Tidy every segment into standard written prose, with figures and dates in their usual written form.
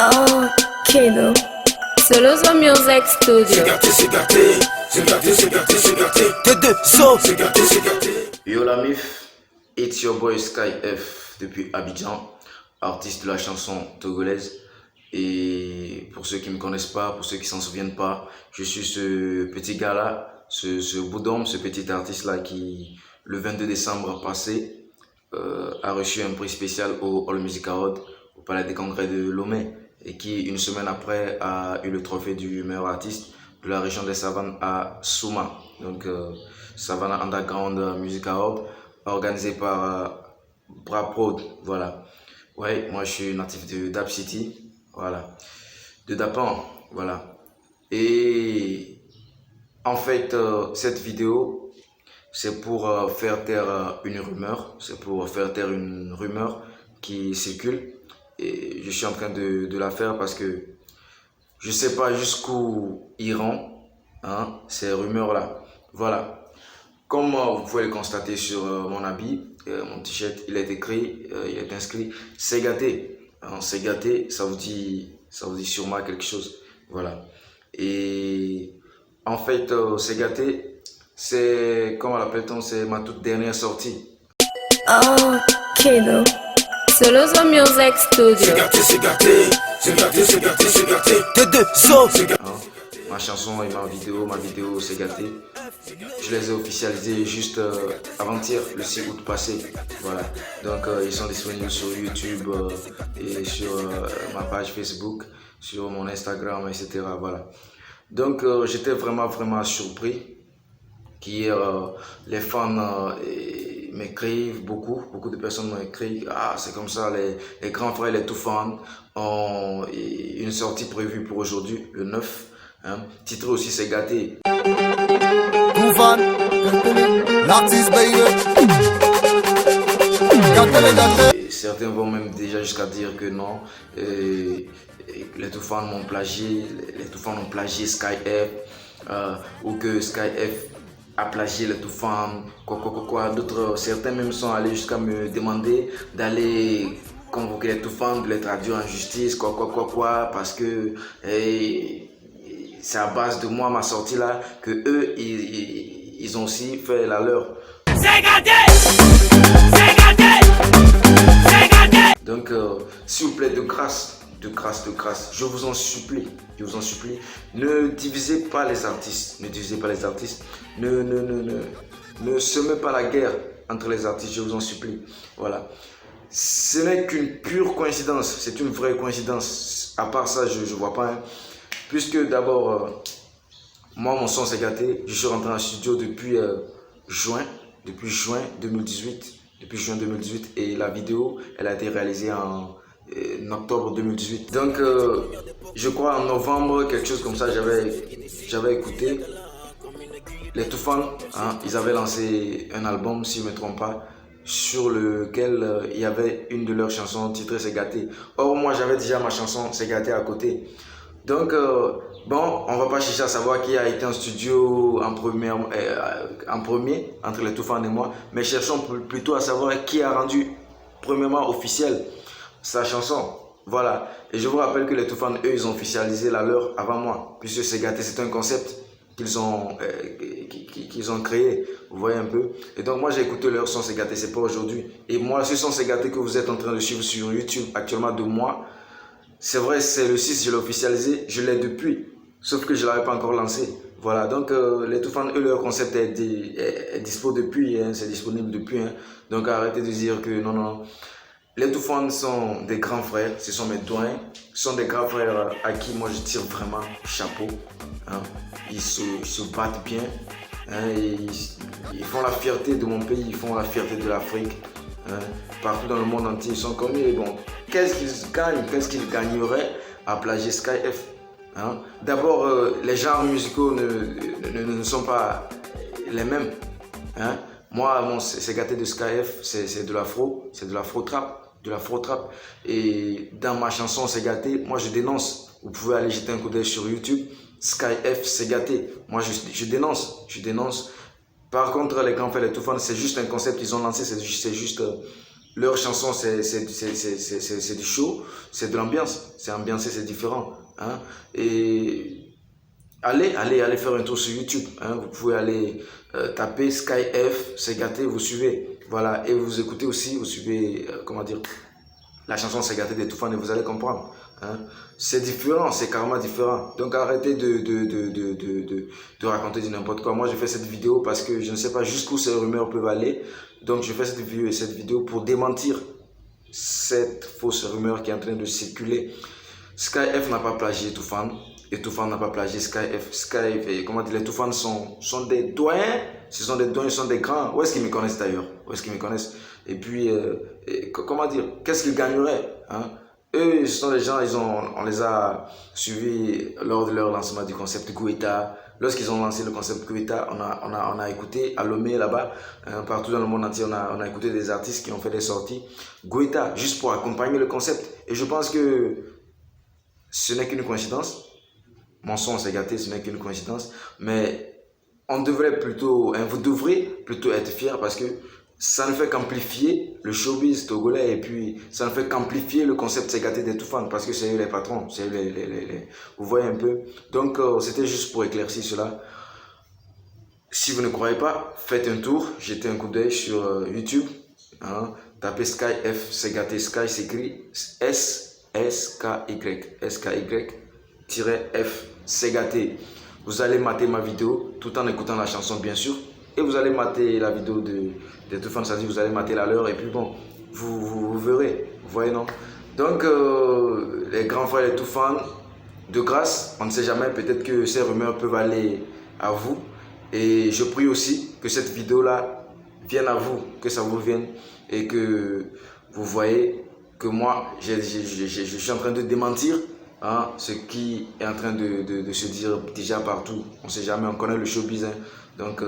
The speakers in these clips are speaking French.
Okay, though. Solozo Music Studio. C'est gâté, c'est gâté. C'est gâté, c'est gâté, c'est gâté. C'est gâté, c'est gâté. Yo la mif, it's your boy Sky F depuis Abidjan, artiste de la chanson togolaise. Et pour ceux qui ne me connaissent pas, pour ceux qui s'en souviennent pas, je suis ce petit gars-là, ce boudon, ce petit artiste-là qui, le 22 décembre passé, a reçu un prix spécial au All Music Award au Palais des Congrès de Lomé et qui, une semaine après, a eu le trophée du meilleur artiste de la région des Savanes à Souma. Donc, Savannah Underground Music Award, organisé par Braprod, voilà. Ouais, moi je suis natif de Dap City, voilà. De Dapan, voilà. Et en fait, cette vidéo, c'est pour faire taire une rumeur. C'est pour faire taire une rumeur qui circule. Et je suis en train de la faire parce que je ne sais pas jusqu'où iront ces rumeurs-là. Voilà. Comme vous pouvez le constater sur mon habit, mon t-shirt, il est écrit, il est inscrit « C'est gâté ». C'est gâté, ça vous dit sûrement quelque chose. Voilà. Et en fait, C'est gâté, c'est, comment l'appelle-t-on, c'est ma toute dernière sortie. Okay, though. Solozo Music Studio. C'est gâté, c'est gâté. C'est gâté, c'est gâté, c'est gâté. C'est gâté. Ma chanson et ma vidéo C'est gâté. Je les ai officialisés juste avant-hier, le 6 août passé. Voilà. Donc ils sont disponibles sur YouTube et sur ma page Facebook, sur mon Instagram, etc. Voilà. Donc j'étais vraiment surpris qu'hier les fans m'écrivent, beaucoup de personnes m'ont écrit, ah c'est comme ça, les grands frères, les tout fans ont une sortie prévue pour aujourd'hui, le 9. Titré aussi C'est gâté. Et certains vont même déjà jusqu'à dire que non, les tout fans m'ont plagié, les tout fans ont plagié Sky F, ou que Sky F a plagié les tout fans, quoi. D'autres, certains même sont allés jusqu'à me demander d'aller convoquer les tout fans, de les traduire en justice, quoi, parce que c'est à base de moi, ma sortie là, que eux, ils ont aussi fait la leur. C'est gâté. C'est gâté. C'est gâté. Donc, s'il vous plaît, de grâce, je vous en supplie, ne divisez pas les artistes, ne semez pas la guerre entre les artistes, je vous en supplie. Voilà. Ce n'est qu'une pure coïncidence, c'est une vraie coïncidence. À part ça, je ne vois pas. Puisque d'abord, moi, mon son C'est gâté, je suis rentré en studio depuis juin 2018. Et la vidéo, elle a été réalisée en octobre 2018. Donc, je crois en novembre, quelque chose comme ça, j'avais écouté. Les tout fans, ils avaient lancé un album, si je ne me trompe pas, sur lequel il y avait une de leurs chansons titrée C'est gâté. Or, moi, j'avais déjà ma chanson C'est gâté à côté. Donc, bon, on va pas chercher à savoir qui a été en studio en premier entre les tout fans et moi, mais cherchons plutôt à savoir qui a rendu premièrement officiel sa chanson. Voilà. Et je vous rappelle que les tout fans, eux, ils ont officialisé la leur avant moi, puisque C'est gâté, c'est un concept qu'ils ont créé, vous voyez un peu. Et donc moi j'ai écouté leur son C'est gâté, c'est pas aujourd'hui. Et moi, ce son C'est gâté que vous êtes en train de suivre sur YouTube actuellement de moi, c'est vrai, c'est le 6, je l'ai officialisé, je l'ai depuis, sauf que je ne l'avais pas encore lancé. Voilà, donc les tout fans, eux, leur concept est dispo depuis, c'est disponible depuis. Donc arrêtez de dire que non. Les tout fans sont des grands frères, ce sont mes doyens, ce sont des grands frères à qui moi je tire vraiment chapeau. Ils se battent bien, ils font la fierté de mon pays, ils font la fierté de l'Afrique. Partout dans le monde entier, ils sont connus. Et bon, qu'est-ce qu'ils gagneraient à plagier Sky F? D'abord, les genres musicaux ne sont pas les mêmes. Moi, C'est gâté de Sky F, c'est de l'afro-trap, Et dans ma chanson C'est gâté, moi je dénonce. Vous pouvez aller jeter un coup d'œil sur YouTube. Sky F, C'est gâté. Moi je dénonce. Par contre, les grands frères, les tout fans, c'est juste un concept qu'ils ont lancé, c'est juste Leur chanson, c'est du show, c'est de l'ambiance. C'est ambiancé, c'est différent. Hein. Et allez faire un tour sur YouTube. Hein. Vous pouvez aller taper SkyF, c'est gâté, vous suivez. Voilà, et vous écoutez aussi, vous suivez, comment dire, la chanson C'est gâté des Toufan et vous allez comprendre. Hein. C'est différent, c'est carrément différent. Donc arrêtez de raconter du n'importe quoi. Moi, je fais cette vidéo parce que je ne sais pas jusqu'où ces rumeurs peuvent aller. Donc je fais cette vidéo pour démentir cette fausse rumeur qui est en train de circuler. SkyF n'a pas plagié Toufan et Toufan n'a pas plagié SkyF. SkyF, comment dire, les Toufan sont des doyens. Ce sont des doyens, ils sont des grands. Où est-ce qu'ils me connaissent d'ailleurs? Où est-ce qu'ils me connaissent? Et puis, comment dire, qu'est-ce qu'ils gagneraient, hein? Eux, ce sont des gens, on les a suivis lors de leur lancement du concept Guetta. Lorsqu'ils ont lancé le concept Guetta, on a écouté à Lomé là-bas, hein, partout dans le monde entier, on a écouté des artistes qui ont fait des sorties Guetta, juste pour accompagner le concept. Et je pense que ce n'est qu'une coïncidence. Mon son s'est gâté, ce n'est qu'une coïncidence. Mais on devrait plutôt, hein, vous devrez plutôt être fiers parce que ça ne fait qu'amplifier le showbiz togolais et puis ça ne fait qu'amplifier le concept C'est gâté des Toufan parce que c'est eux les patrons, c'est eux vous voyez un peu. Donc c'était juste pour éclaircir cela. Si vous ne croyez pas, faites un tour, jetez un coup d'œil sur YouTube, hein, tapez SkyF, C'est gâté, Sky s'écrit S-S-K-Y-F, C'est gâté. Vous allez mater ma vidéo tout en écoutant la chanson bien sûr. Et vous allez mater la vidéo de Toufan, c'est-à-dire vous allez mater la leur et puis bon, vous verrez, vous voyez non? Donc les grands frères et Toufan, de grâce, on ne sait jamais, peut-être que ces rumeurs peuvent aller à vous. Et je prie aussi que cette vidéo-là vienne à vous, que ça vous vienne et que vous voyez que moi, je suis en train de démentir hein, ce qui est en train de se dire déjà partout. On ne sait jamais, on connaît le showbiz. Hein. Donc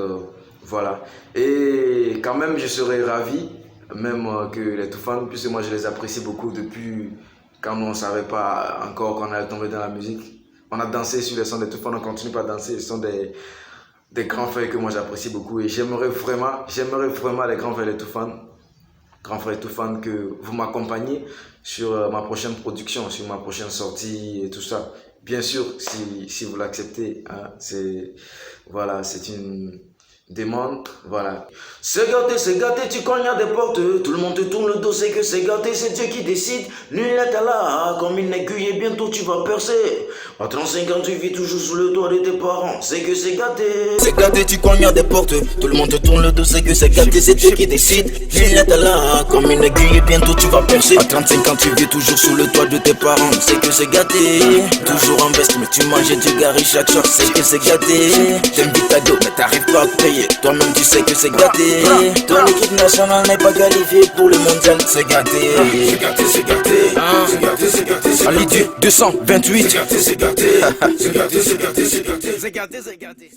voilà. Et quand même, je serais ravi, même que les Toufan, puisque moi je les apprécie beaucoup depuis quand on ne savait pas encore qu'on allait tomber dans la musique. On a dansé sur les sons des Toufan, on continue pas à danser. Ce sont des grands frères que moi j'apprécie beaucoup et j'aimerais vraiment les grands frères des Toufan, que vous m'accompagniez sur ma prochaine production, sur ma prochaine sortie et tout ça. Bien sûr, si vous l'acceptez, hein, c'est une demande, voilà. C'est gâté, tu cognes à des portes, tout le monde te tourne le dos, c'est que c'est gâté, c'est Dieu qui décide. Nul n'est là, comme une aiguille et bientôt tu vas percer. À 35 ans, tu vis toujours sous le doigt de tes parents, c'est que c'est gâté. C'est gâté, tu cognes à des portes, tout le monde te tourne le dos, c'est que c'est gâté, c'est Dieu qui décide. Nul n'est là, comme une aiguille et bientôt tu vas percer. À 35 ans, tu vis toujours sous le toit de tes parents, c'est que c'est gâté. Toujours en veste, mais tu manges du gari chaque soir, c'est que c'est gâté. T'invites ta go, mais t'arrives pas à payer. Toi-même tu sais que c'est gâté. Ton équipe nationale n'est pas qualifiée pour le mondial. C'est gâté. C'est gâté, c'est gâté. C'est gâté, c'est gâté. Ali 228. C'est gâté, c'est gâté. C'est gâté, c'est gâté. C'est gâté, c'est gâté.